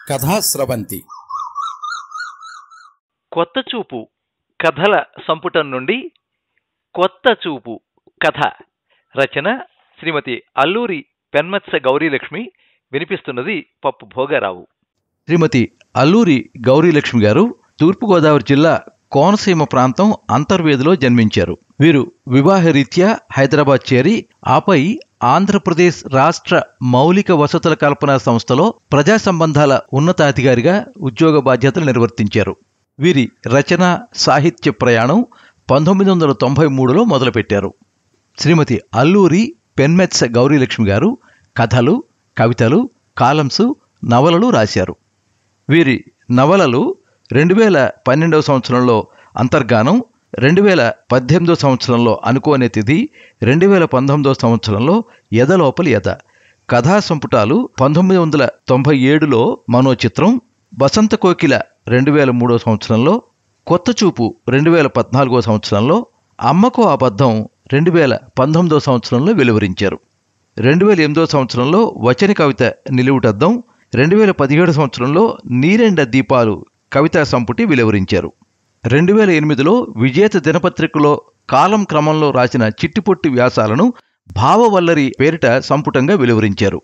కథాస్రవంతి కొత్త చూపు కథల సంపుటం నుండి కొత్త చూపు కథ రచన శ్రీమతి అల్లూరి పెన్మత్స గౌరీలక్ష్మి. వినిపిస్తున్నది పప్పు భోగారావు. శ్రీమతి అల్లూరి గౌరీలక్ష్మి గారు తూర్పుగోదావరి జిల్లా కోనసీమ ప్రాంతం అంతర్వేదిలో జన్మించారు. వీరు వివాహరీత్యా హైదరాబాద్ చేరి ఆపై ఆంధ్రప్రదేశ్ రాష్ట్ర మౌలిక వసతుల కల్పనా సంస్థలో ప్రజా సంబంధాల ఉన్నతాధికారిగా ఉద్యోగ బాధ్యతలు నిర్వర్తించారు. వీరి రచన సాహిత్య ప్రయాణం 1993లో మొదలుపెట్టారు. శ్రీమతి అల్లూరి పెన్మెత్స గౌరీలక్ష్మి గారు కథలు, కవితలు, కాలమ్సు, నవలలు రాశారు. వీరి నవలలు 2012 సంవత్సరంలో అంతర్గానం, 2018 సంవత్సరంలో అనుకోనే తిథి, 2019 సంవత్సరంలో ఎదలోపలి ఎద, కథా సంపుటాలు 1997లో మనోచిత్రం, వసంత కోకిల 2003 సంవత్సరంలో, కొత్త చూపు 2014 సంవత్సరంలో, అమ్మకో అబద్ధం 2019 సంవత్సరంలో వెలువరించారు. 2008 సంవత్సరంలో వచన కవిత నిలువుటద్దం, 2017 సంవత్సరంలో నీరెండ దీపాలు కవితా సంపుటి వెలువరించారు. 2008లో విజేత దినపత్రికలో కాలం క్రమంలో రాసిన చిట్టిపొట్టి వ్యాసాలను భావవల్లరి పేరిట సంపుటంగా వెలువరించారు.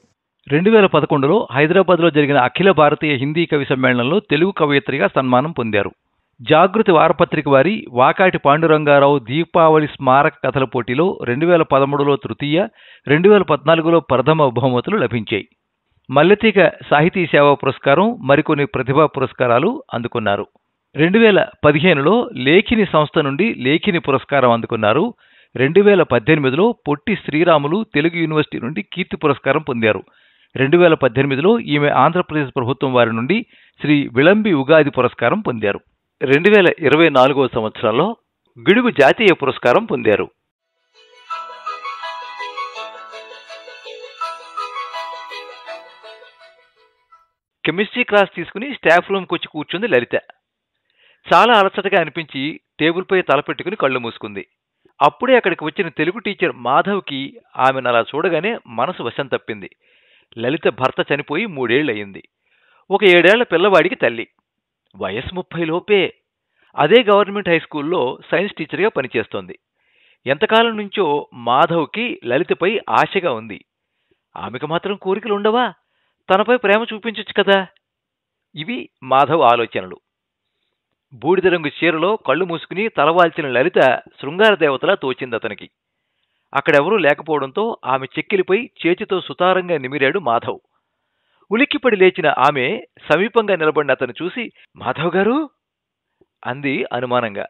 2011లో హైదరాబాద్లో జరిగిన అఖిల భారతీయ హిందీ కవి సమ్మేళనంలో తెలుగు కవయిత్రిగా సన్మానం పొందారు. జాగృతి వారపత్రిక వారి వాకాటి పాండురంగారావు దీపావళి స్మారక కథల పోటీలో 2013లో తృతీయ, 2014లో ప్రథమ బహుమతులు లభించాయి. మల్లెతీగ సాహితీ సేవా పురస్కారం, మరికొన్ని ప్రతిభా పురస్కారాలు అందుకున్నారు. 2015లో లేఖిని సంస్థ నుండి లేఖిని పురస్కారం అందుకున్నారు. 2018లో పొట్టి శ్రీరాములు తెలుగు యూనివర్సిటీ నుండి కీర్తి పురస్కారం పొందారు. 2018లో ఈమె ఆంధ్రప్రదేశ్ ప్రభుత్వం వారి నుండి శ్రీ విళంబి ఉగాది పురస్కారం పొందారు. 2024 సంవత్సరంలో గిడుగు జాతీయ పురస్కారం పొందారు. కెమిస్ట్రీ క్లాస్ తీసుకుని స్టాఫ్ రూమ్కి వచ్చి కూర్చుంది లలిత. చాలా అలసటగా అనిపించి టేబుల్పై తలపెట్టుకుని కళ్ళు మూసుకుంది. అప్పుడే అక్కడికి వచ్చిన తెలుగు టీచర్ మాధవ్కి ఆమెను అలా చూడగానే మనసు వశం తప్పింది. లలిత భర్త చనిపోయి 3 ఏళ్ళు అయింది. ఒక 7 ఏళ్ల పిల్లవాడికి తల్లి. వయసు 30 లోపే. అదే గవర్నమెంట్ హై స్కూల్లో సైన్స్ టీచర్గా పనిచేస్తోంది. ఎంతకాలం నుంచో మాధవ్కి లలితపై ఆశగా ఉంది. ఆమెకు మాత్రం కోరికలు ఉండవా? తనపై ప్రేమ చూపించచ్చు కదా. ఇవి మాధవ్ ఆలోచనలు. బూడిద రంగు చీరలో కళ్ళు మూసుకుని తలవాల్చిన లలిత శృంగార దేవతలా తోచింది అతనికి. అక్కడెవరూ లేకపోవడంతో ఆమె చెక్కిలిపై చేతితో సుతారంగా నిమిరాడు మాధవ్. ఉలిక్కిపడి లేచిన ఆమె సమీపంగా నిలబడిన అతను చూసి, మాధవ్ గారు అంది అనుమానంగా.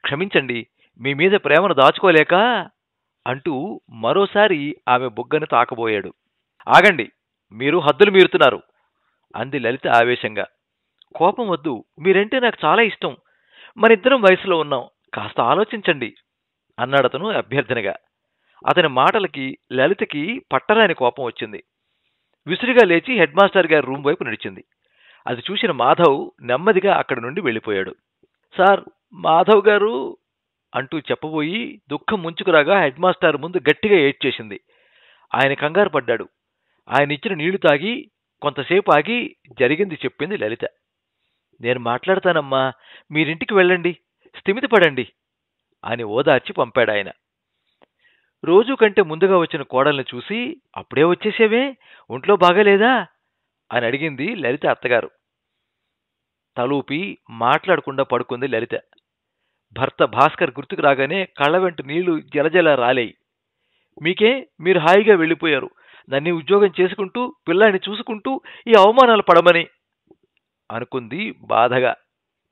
క్షమించండి, మీ మీద ప్రేమను దాచుకోలేక అంటూ మరోసారి ఆమె బుగ్గను తాకబోయాడు. ఆగండి, మీరు హద్దులు మీరుతున్నారు అంది లలిత ఆవేశంగా. కోపం వద్దు, మీరంటే నాకు చాలా ఇష్టం. మనిద్దరం వయసులో ఉన్నాం, కాస్త ఆలోచించండి అన్నాడతను అభ్యర్థనగా. అతని మాటలకి లలితకి పట్టరాని కోపం వచ్చింది. విసురుగా లేచి హెడ్ మాస్టర్ గారి రూమ్ వైపు నడిచింది. అది చూసిన మాధవ్ నెమ్మదిగా అక్కడి నుండి వెళ్ళిపోయాడు. సార్, మాధవ్ గారు అంటూ చెప్పబోయి దుఃఖం ముంచుకురాగా హెడ్ మాస్టర్ ముందు గట్టిగా ఏడ్చేసింది. ఆయన కంగారు పడ్డాడు. ఆయన ఇచ్చిన నీళ్లు తాగి కొంతసేపు ఆగి జరిగింది చెప్పింది లలిత. నేను మాట్లాడతానమ్మా, మీరింటికి వెళ్ళండి, స్థిమితపడండి అని ఓదార్చి పంపాడాయన. రోజు కంటే ముందుగా వచ్చిన కోడల్ని చూసి, అప్పుడే వచ్చేసేవే, ఒంట్లో బాగాలేదా అని అడిగింది లలిత అత్తగారు. తలూపి మాట్లాడకుండా పడుకుంది లలిత. భర్త భాస్కర్ గుర్తుకు రాగానే కళ్ళ వెంట నీళ్లు జలజల రాలేయి. మీకే, మీరు హాయిగా వెళ్ళిపోయారు, నన్ను ఉద్యోగం చేసుకుంటూ పిల్లాన్ని చూసుకుంటూ ఈ అవమానాలు పడమని అనుకుంది బాధగా.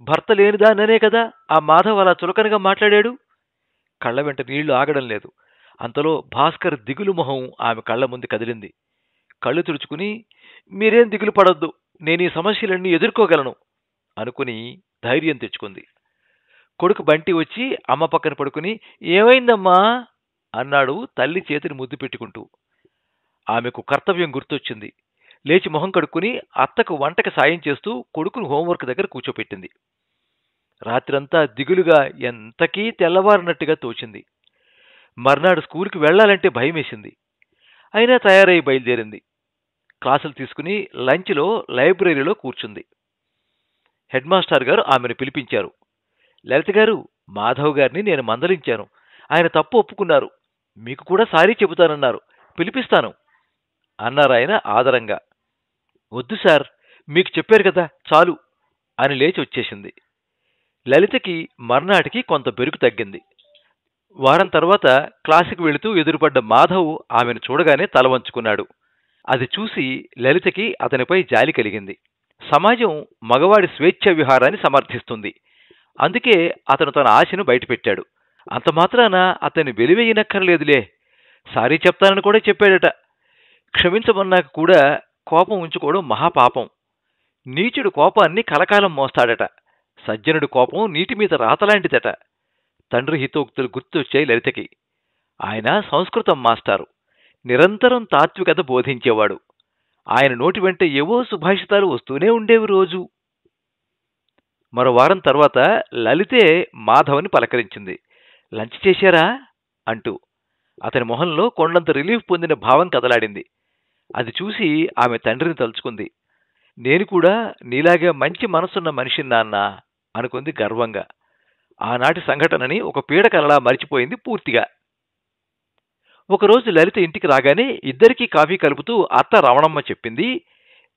భర్త లేనిదాన్ననే కదా ఆ మాధవ్ అలా చులకనగా మాట్లాడాడు. కళ్ళ వెంట నీళ్లు ఆగడం లేదు. అంతలో భాస్కర్ దిగులు మొహం ఆమె కళ్ళ ముందు కదిలింది. కళ్ళు తుడుచుకుని, మీరేం దిగులు పడొద్దు, నేను ఈ సమస్యలన్నీ ఎదుర్కోగలను అనుకుని ధైర్యం తెచ్చుకుంది. కొడుకు బంటి వచ్చి అమ్మ పక్కన పడుకుని, ఏమైందమ్మా అన్నాడు తల్లి చేతిని ముద్దు పెట్టుకుంటూ. ఆమెకు కర్తవ్యం గుర్తొచ్చింది. లేచి మొహం కడుక్కుని అత్తకు వంటకి సాయం చేస్తూ కొడుకును హోంవర్క్ దగ్గర కూర్చోపెట్టింది. రాత్రంతా దిగులుగా ఎంతకీ తెల్లవారినట్టుగా తోచింది. మర్నాడు స్కూల్కి వెళ్లాలంటే భయమేసింది. అయినా తయారై బయలుదేరింది. క్లాసులు తీసుకుని లంచ్లో లైబ్రరీలో కూర్చుంది. హెడ్ మాస్టర్ గారు ఆమెను పిలిపించారు. లలిత గారు, మాధవ్ గారిని నేను మందలించాను. ఆయన తప్పు ఒప్పుకున్నారు. మీకు కూడా సారీ చెబుతానన్నారు. పిలిపిస్తాను అన్నారాయన ఆదరంగా. వద్దు సార్, మీకు చెప్పారు కదా, చాలు అని లేచి వచ్చేసింది. లలితకి మర్నాటికి కొంత బెరుకు తగ్గింది. వారం తర్వాత క్లాసుకు వెళుతూ ఎదురుపడ్డ మాధవ్ ఆమెను చూడగానే తల వంచుకున్నాడు. అది చూసి లలితకి అతనిపై జాలి కలిగింది. సమాజం మగవాడి స్వేచ్ఛ విహారాన్ని సమర్థిస్తుంది. అందుకే అతను తన ఆశను బయటపెట్టాడు. అంత మాత్రాన అతన్ని వెలివేయనక్కర్లేదులే. సారీ చెప్తానని కూడా చెప్పాడట. క్షమించమన్నాక కూడా కోపం ఉంచుకోవడం మహాపాపం. నీచుడు కోపాన్ని కలకాలం మోస్తాడట. సజ్జనుడి కోపం నీటి మీద రాతలాంటిదట. తండ్రి హితోక్తులు గుర్తొచ్చాయి లలితకి. ఆయన సంస్కృతం మాస్టారు. నిరంతరం తాత్వికత బోధించేవాడు. ఆయన నోటి వెంట ఏవో సుభాషితాలు వస్తూనే ఉండేవి రోజు. మరో వారం తర్వాత లలితే మాధవని పలకరించింది. లంచ్ చేశారా అంటూ. అతని మొహంలో కొండంత రిలీఫ్ పొందిన భావం కదలాడింది. అది చూసి ఆమె తండ్రిని తలుచుకుంది. నేను కూడా నీలాగే మంచి మనసున్న మనిషిని నాన్న అనుకుంది గర్వంగా. ఆనాటి సంఘటనని ఒక పీడకలలా మరిచిపోయింది పూర్తిగా. ఒకరోజు లలిత ఇంటికి రాగానే ఇద్దరికీ కాఫీ కలుపుతూ అత్త రమణమ్మ చెప్పింది,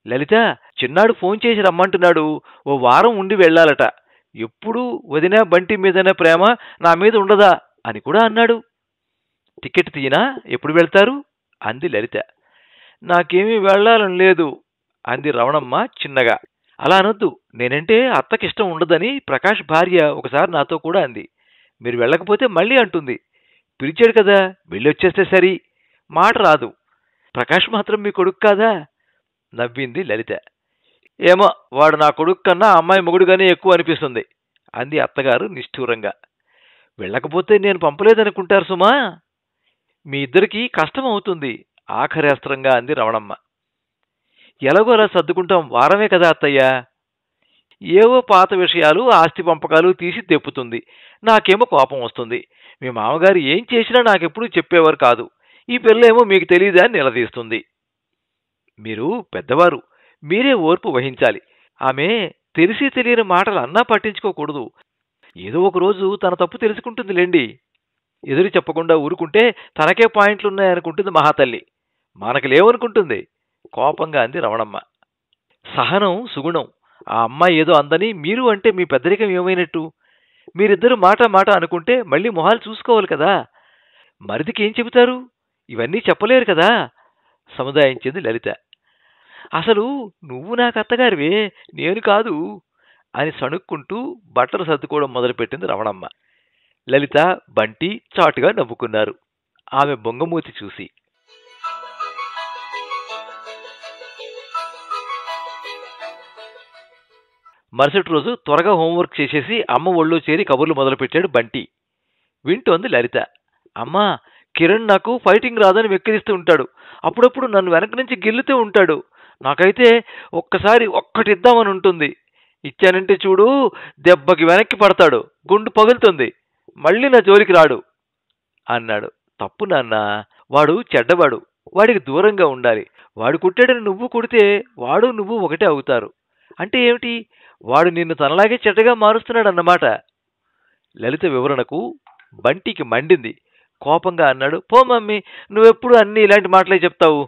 లలిత, చిన్నాడు ఫోన్ చేసి రమ్మంటున్నాడు. ఓ వారం ఉండి వెళ్లాలట. ఎప్పుడూ వదినా బంటి మీదనే ప్రేమ, నా మీద ఉండదా అని కూడా అన్నాడు. టికెట్ తీయనా? ఎప్పుడు వెళ్తారు అంది లలిత. నాకేమీ వెళ్లాలని లేదు అంది రమణమ్మ చిన్నగా. అలా అనొద్దు. నేనంటే అత్తకిష్టం ఉండదని ప్రకాష్ భార్య ఒకసారి నాతో కూడా అంది. మీరు వెళ్ళకపోతే మళ్ళీ అంటుంది. పిలిచాడు కదా, వెళ్ళొచ్చేస్తే సరి. మాట రాదు. ప్రకాష్ మాత్రం మీ కొడుకు కాదా నవ్వింది లలిత. ఏమో, వాడు నా కొడుకు కన్నా అమ్మాయి మొగుడుగానే ఎక్కువ అనిపిస్తుంది అంది అత్తగారు నిష్ఠూరంగా. వెళ్ళకపోతే నేను పంపలేదనుకుంటారు సుమా. మీ ఇద్దరికీ కష్టం అవుతుంది ఆఖరేస్త్రంగా అంది రమణమ్మ. ఎలాగో అలా సర్దుకుంటాం, వారమే కదా అత్తయ్య. ఏవో పాత విషయాలు, ఆస్తి పంపకాలు తీసి తెప్పుతుంది. నాకేమో కోపం వస్తుంది. మీ మామగారు ఏం చేసినా నాకెప్పుడూ చెప్పేవారు కాదు. ఈ పిల్లేమో మీకు తెలియదా అని నిలదీస్తుంది. మీరు పెద్దవారు, మీరే ఓర్పు వహించాలి. ఆమె తెలిసి తెలియని మాటలు అన్నా పట్టించుకోకూడదు. ఏదో ఒకరోజు తన తప్పు తెలుసుకుంటుందిలేండి. ఎదురు చెప్పకుండా ఊరుకుంటే తనకే పాయింట్లున్నాయనుకుంటుంది మహాతల్లి. మనకు లేవనుకుంటుంది కోపంగా అంది రమణమ్మ. సహనం సుగుణం. ఆ అమ్మాయి ఏదో అందని మీరు అంటే మీ పెద్దరికం ఏమైనట్టు? మీరిద్దరూ మాట మాట అనుకుంటే మళ్ళీ మొహాలు చూసుకోవాలి కదా. మరిదికి ఏం చెబుతారు? ఇవన్నీ చెప్పలేరు కదా సముదాయించింది లలిత. అసలు నువ్వు నాకు అత్తగారివే, నేను కాదు అని సణుక్కుంటూ బట్టలు సర్దుకోవడం మొదలుపెట్టింది రమణమ్మ. లలిత, బంటి చాటుగా నవ్వుకున్నారు ఆమె బొంగమూతి చూసి. మరుసటి రోజు త్వరగా హోంవర్క్ చేసేసి అమ్మ ఒళ్ళో చేరి కబుర్లు మొదలుపెట్టాడు బంటి. వింటోంది లలిత. అమ్మా, కిరణ్ నాకు ఫైటింగ్ రాదని వెక్కిరిస్తూ ఉంటాడు. అప్పుడప్పుడు నన్ను వెనక నుంచి గిల్లుతూ ఉంటాడు. నాకైతే ఒక్కటిద్దామని ఉంటుంది. ఇచ్చానంటే చూడు, దెబ్బకి వెనక్కి పడతాడు, గుండు పగులుతుంది, మళ్ళీ నా జోలికి రాడు అన్నాడు. తప్పు నాన్న, వాడు చెడ్డవాడు. వాడికి దూరంగా ఉండాలి. వాడు కుట్టాడని నువ్వు కుడితే వాడు నువ్వు ఒకటే అవుతారు. అంటే ఏమిటి? వాడు నిన్ను తనలాగే చెడ్డగా మారుస్తున్నాడన్నమాట. లలిత వివరణకు బంటికి మండింది. కోపంగా అన్నాడు, పో మమ్మీ, నువ్వెప్పుడు అన్నీ ఇలాంటి మాటలే చెప్తావు.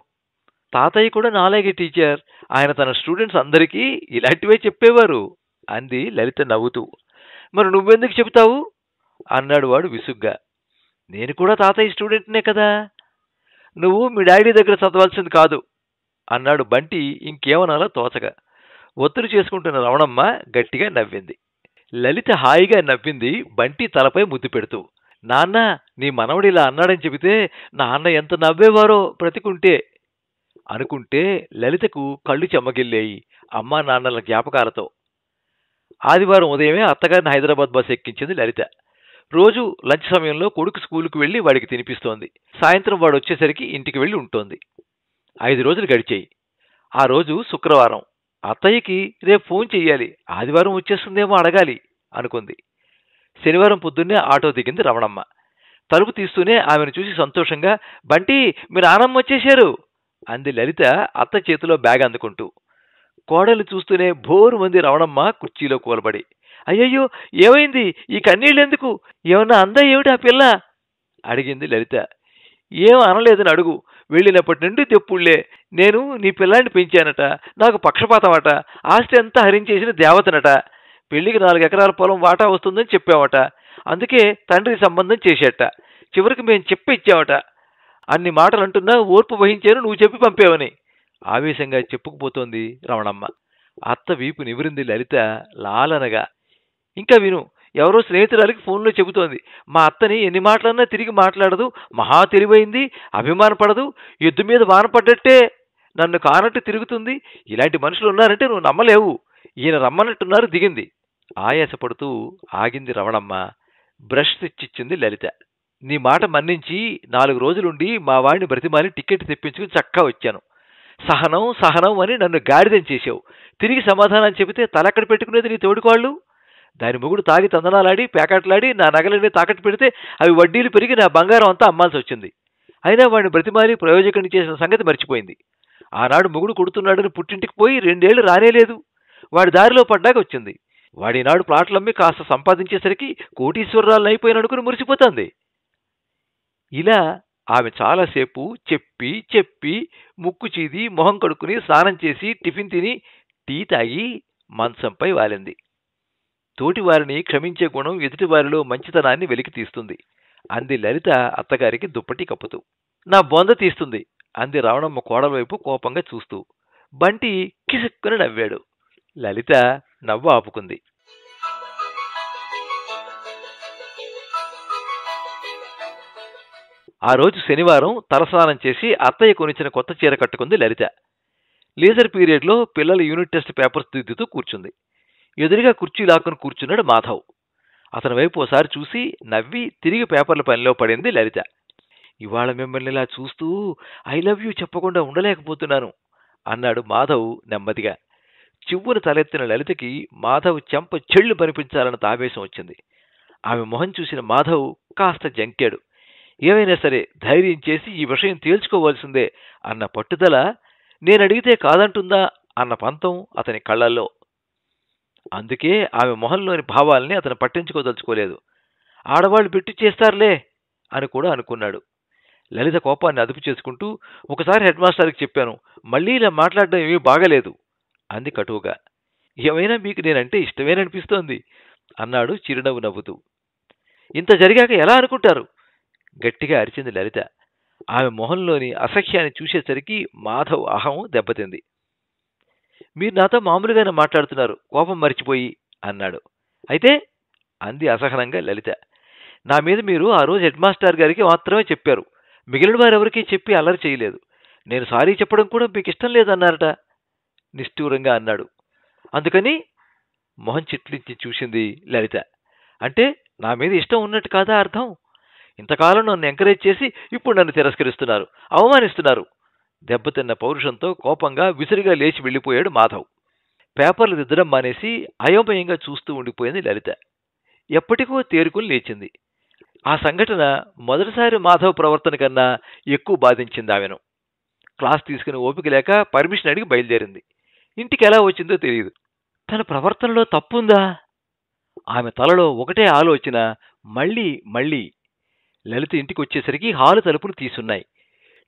తాతయ్య కూడా నాలాగే టీచర్. ఆయన తన స్టూడెంట్స్ అందరికీ ఇలాంటివే చెప్పేవారు అంది లలిత నవ్వుతూ. మరి నువ్వెందుకు చెబుతావు అన్నాడు వాడు విసుగ్గా. నేను కూడా తాతయ్య స్టూడెంట్నే కదా. నువ్వు మీ డాడీ దగ్గర చదవాల్సింది కాదు అన్నాడు బంటి ఇంకేమనాలో తోచగా. ఒత్తిడి చేసుకుంటున్న రమణమ్మ గట్టిగా నవ్వింది. లలిత హాయిగా నవ్వింది బంటి తలపై ముద్దు పెడుతూ. నాన్న, నీ మనవడు ఇలా అన్నాడని చెబితే నాన్న ఎంత నవ్వేవారో బ్రతికుంటే అనుకుంటే లలితకు కళ్ళు చెమ్మగిల్లేయి అమ్మా నాన్నల జ్ఞాపకాలతో. ఆదివారం ఉదయమే అత్తగారిని హైదరాబాద్ బస్ ఎక్కించింది లలిత. రోజు లంచ్ సమయంలో కొడుకు స్కూలుకు వెళ్లి వాడికి తినిపిస్తోంది. సాయంత్రం వాడు వచ్చేసరికి ఇంటికి వెళ్లి ఉంటోంది. 5 రోజులు గడిచాయి. ఆ రోజు శుక్రవారం. అత్తయ్యకి రేపు ఫోన్ చెయ్యాలి, ఆదివారం వచ్చేస్తుందేమో అడగాలి అనుకుంది. శనివారం పొద్దున్నే ఆటో దిగింది రమణమ్మ. తలుపు తీస్తూనే ఆమెను చూసి సంతోషంగా, బంటి, మీ నానమ్మ వచ్చేశారు అంది లలిత అత్త చేతిలో బ్యాగ్ అందుకుంటూ. కోడలు చూస్తూనే భోరు మంది రవణమ్మ కుర్చీలో కూలబడి. అయ్యయ్యో, ఏమైంది? ఈ కన్నీళ్ళెందుకు? ఏమన్నా అందా ఏమిటి ఆ పిల్ల? అడిగింది లలిత. ఏం అనలేదని అడుగు. వెళ్ళినప్పటి నుండి తెప్పుళ్లే. నేను నీ పిల్లాన్ని పెంచానట, నాకు పక్షపాతమట, ఆస్తి అంతా హరించేసిన దేవతనట, పెళ్లికి 4 ఎకరాల పొలం వాటా వస్తుందని చెప్పావట, అందుకే తండ్రి సంబంధం చేసేట, చివరికి మేం చెప్పిచ్చావట, అన్ని మాటలు అంటున్నా ఓర్పు వహించాను నువ్వు చెప్పి పంపావని ఆవేశంగా చెప్పుకుపోతోంది రమణమ్మ. అత్త వీపు నివిరింది లలిత లాలనగా. ఇంకా విను, ఎవరో స్నేహితురాలికి ఫోన్లో చెబుతోంది. మా అత్తని ఎన్ని మాటలన్నా తిరిగి మాట్లాడదు, మహా తెలివైంది, అభిమానపడదు, ఎద్దు మీద వానపడ్డట్టే నన్ను కానట్టు తిరుగుతుంది, ఇలాంటి మనుషులు ఉన్నారంటే నువ్వు నమ్మలేవు, ఈయన రమ్మన్నట్టున్నారు దిగింది. ఆయాసపడుతూ ఆగింది రమణమ్మ. బ్రష్ తెచ్చిచ్చింది లలిత. నీ మాట మన్నించి 4 రోజులుండి మా వాడిని బ్రతిమాలి టికెట్ తెప్పించుకుని చక్కా వచ్చాను. సహనం సహనం అని నన్ను గాడిదం చేశావు. తిరిగి సమాధానం చెబితే తలెక్కడ పెట్టుకునేది నీ తోడుకోళ్ళు? దాని మొగుడు తాగి తందనాలాడి పేకాట్లాడి నా నగలన్నీ తాకట్టు పెడితే అవి వడ్డీలు పెరిగి నా బంగారం అంతా అమ్మాల్సి వచ్చింది. అయినా వాడిని బ్రతిమాలి ప్రయోజకుని చేసిన సంగతి మర్చిపోయింది. ఆనాడు మొగుడు కొడుతున్నాడని పుట్టింటికి పోయి 2 ఏళ్లు రానేలేదు. వాడి దారిలో పడ్డాక వచ్చింది. వాడినాడు ప్లాట్లమ్మి కాస్త సంపాదించేసరికి కోటీశ్వరరాలను అయిపోయిననుకుని మురిసిపోతుంది. ఇలా ఆమె చాలాసేపు చెప్పి చెప్పి ముక్కు చీది మొహం కడుక్కుని స్నానం చేసి టిఫిన్ తిని టీ తాగి మంచంపై వాలింది. తోటివారిని క్షమించే గుణం ఎదుటివారిలో మంచితనాన్ని వెలికి తీస్తుంది అంది లలిత అత్తగారికి దుప్పటి కప్పుతూ. నా బొంద తీస్తుంది అంది రవణమ్మ కోడల వైపు కోపంగా చూస్తూ. బంటి కిసుక్కుని నవ్వాడు. లలిత నవ్వు ఆపుకుంది. ఆ రోజు శనివారం తలస్నానం చేసి అత్తయ్య కొనిచ్చిన కొత్త చీర కట్టుకుంది లలిత. లీజర్ పీరియడ్లో పిల్లల యూనిట్ టెస్ట్ పేపర్స్ దిద్దుతూ కూర్చుంది. ఎదురుగా కుర్చీ లాక్కుని కూర్చున్నాడు మాధవ్. అతని వైపు ఓసారి చూసి నవ్వి తిరిగి పేపర్ల పనిలో పడింది లలిత. ఇవాళ మిమ్మల్ని ఇలా చూస్తూ ఐ లవ్ యూ చెప్పకుండా ఉండలేకపోతున్నాను అన్నాడు మాధవ్ నెమ్మదిగా. చివ్వును తలెత్తిన లలితకి మాధవ్ చెంప చెళ్ళు పనిపించాలన్న ఆవేశం వచ్చింది. ఆమె మొహం చూసిన మాధవ్ కాస్త జంకాడు. ఏమైనా సరే ధైర్యం చేసి ఈ విషయం తేల్చుకోవాల్సిందే అన్న పట్టుదల, నేనడిగితే కాదంటుందా అన్న పంతం అతని కళ్లల్లో. అందుకే ఆమె మొహంలోని భావాల్ని అతను పట్టించుకోదలుచుకోలేదు. ఆడవాళ్లు పెట్టి చేస్తారులే అని కూడా అనుకున్నాడు. లలిత కోపాన్ని అదుపు చేసుకుంటూ, ఒకసారి హెడ్ మాస్టర్కి చెప్పాను, మళ్ళీ ఇలా మాట్లాడడం ఏమీ బాగలేదు అంది కటువుగా. ఏమైనా మీకు నేనంటే ఇష్టమేననిపిస్తోంది అన్నాడు చిరునవ్వు నవ్వుతూ. ఇంత జరిగాక ఎలా అనుకుంటారు? గట్టిగా అరిచింది లలిత. ఆమె మొహంలోని అసహ్యాన్ని చూసేసరికి మాధవ్ అహం దెబ్బతింది. మీరు నాతో మామూలుగానే మాట్లాడుతున్నారు, కోపం మరిచిపోయి అన్నాడు. అయితే అంది అసహనంగా లలిత. నా మీద మీరు ఆ రోజు హెడ్ మాస్టర్ గారికి మాత్రమే చెప్పారు, మిగిలిన వారెవరికీ చెప్పి అల్లరి చేయలేదు. నేను సారీ చెప్పడం కూడా మీకు ఇష్టం లేదన్నారట నిష్ఠూరంగా అన్నాడు. అందుకని మొహం చిట్లించి చూసింది లలిత. అంటే నా మీద ఇష్టం ఉన్నట్టు కాదా అర్థం? ఇంతకాలం నన్ను ఎంకరేజ్ చేసి ఇప్పుడు నన్ను తిరస్కరిస్తున్నారు, అవమానిస్తున్నారు. దెబ్బతిన్న పౌరుషంతో కోపంగా విసురుగా లేచి వెళ్ళిపోయాడు మాధవ్. పేపర్లు దిద్దడం మానేసి అయోమయంగా చూస్తూ ఉండిపోయింది లలిత. ఎప్పటికో తేరుకుని లేచింది. ఆ సంఘటన మొదటిసారి మాధవ్ ప్రవర్తన కన్నా ఎక్కువ బాధించింది ఆమెను. క్లాస్ తీసుకుని ఓపిక లేక పర్మిషన్ అడిగి బయలుదేరింది. ఇంటికి ఎలా వచ్చిందో తెలియదు. తన ప్రవర్తనలో తప్పుందా? ఆమె తలలో ఒకటే ఆలోచన, మళ్ళీ మళ్ళీ. లలిత ఇంటికి వచ్చేసరికి హాలు తలుపులు తీసున్నాయి.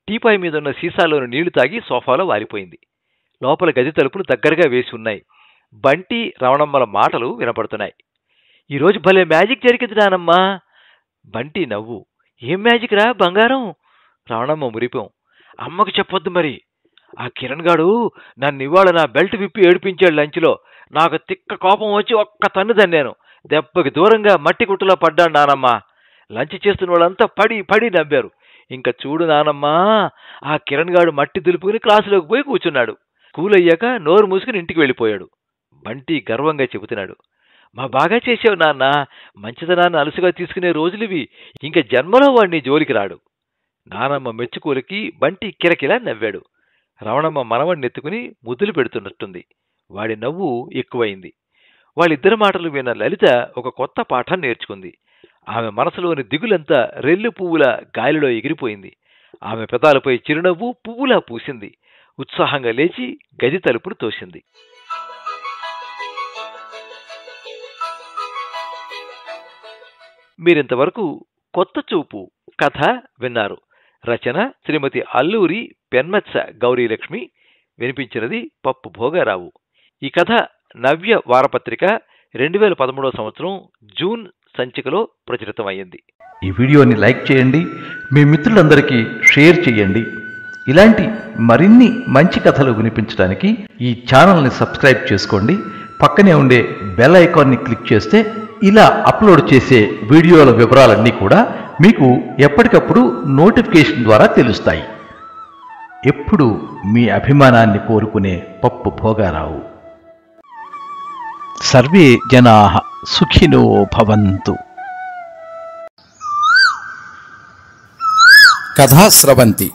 టీపాయ్ మీదున్న సీసాలోని నీళ్లు తాగి సోఫాలో వాలిపోయింది. లోపల గది తలుపులు దగ్గరగా వేసి ఉన్నాయి. బంటి రవణమ్మల మాటలు వినపడుతున్నాయి. ఈరోజు భలే మ్యాజిక్ జరిగింది నానమ్మా. బంటి నవ్వు. ఏం మ్యాజిక్ రా బంగారం? రవణమ్మ మురిపాం. అమ్మకు చెప్పొద్దు మరి. ఆ కిరణ్ గాడు నన్ను ఇవాళ నా బెల్ట్ విప్పి ఏడిపించాడు లంచ్లో. నాకు తిక్క కోపం వచ్చి ఒక్క తన్ను తన్నాను. దెబ్బకి దూరంగా మట్టి గుట్టలో పడ్డాడు నానమ్మా. లంచ్ చేస్తున్న వాళ్ళంతా పడి పడి నవ్వారు. ఇంకా చూడు నానమ్మా, ఆ కిరణ్ గాడు మట్టి దులుపుకుని క్లాసులోకి పోయి కూర్చున్నాడు. స్కూల్ అయ్యాక నోరు మూసుకుని ఇంటికి వెళ్ళిపోయాడు. బంటి గర్వంగా చెబుతున్నాడు. మా బాగా చేసావు నాన్న, మంచితనాన్ని అలుసుగా తీసుకునే రోజులివి. ఇంక జన్మలో వాడిని జోలికి రాడు. నానమ్మ మెచ్చుకోలికి బంటి కిరకిలా నవ్వాడు. రవణమ్మ మనవణ్ణి ఎత్తుకుని ముద్దులు పెడుతున్నట్టుంది. వాడి నవ్వు ఎక్కువైంది. వాళ్ళిద్దరి మాటలు విన్న లలిత ఒక కొత్త పాఠం నేర్చుకుంది. ఆమె మనసులోని దిగులంతా రెల్లు పువ్వుల గాలిలో ఎగిరిపోయింది. ఆమె పెదాలపై చిరునవ్వు పువ్వులా పూసింది. ఉత్సాహంగా లేచి గది తలుపును తోసింది. మీరింతవరకు కొత్త చూపు కథ విన్నారు. రచన శ్రీమతి అల్లూరి పెన్మెత్స గౌరీలక్ష్మి. వినిపించినది పప్పు భోగారావు. ఈ కథ నవ్య వారపత్రిక 2013 సంవత్సరం జూన్ సంచికలో ప్రచురితమైంది. ఈ వీడియోని లైక్ చేయండి, మీ మిత్రులందరికీ షేర్ చేయండి. ఇలాంటి మరిన్ని మంచి కథలు వినిపించడానికి ఈ ఛానల్ని సబ్స్క్రైబ్ చేసుకోండి. పక్కనే ఉండే బెల్ ఐకాన్ని క్లిక్ చేస్తే ఇలా అప్లోడ్ చేసే వీడియోల వివరాలన్నీ కూడా మీకు ఎప్పటికప్పుడు నోటిఫికేషన్ ద్వారా తెలుస్తాయి. ఎప్పుడు మీ అభిమానాన్ని కోరుకునే పప్పు భోగారావు. సర్వే జనాః సుఖినో భవంతు. కథా స్రవంతి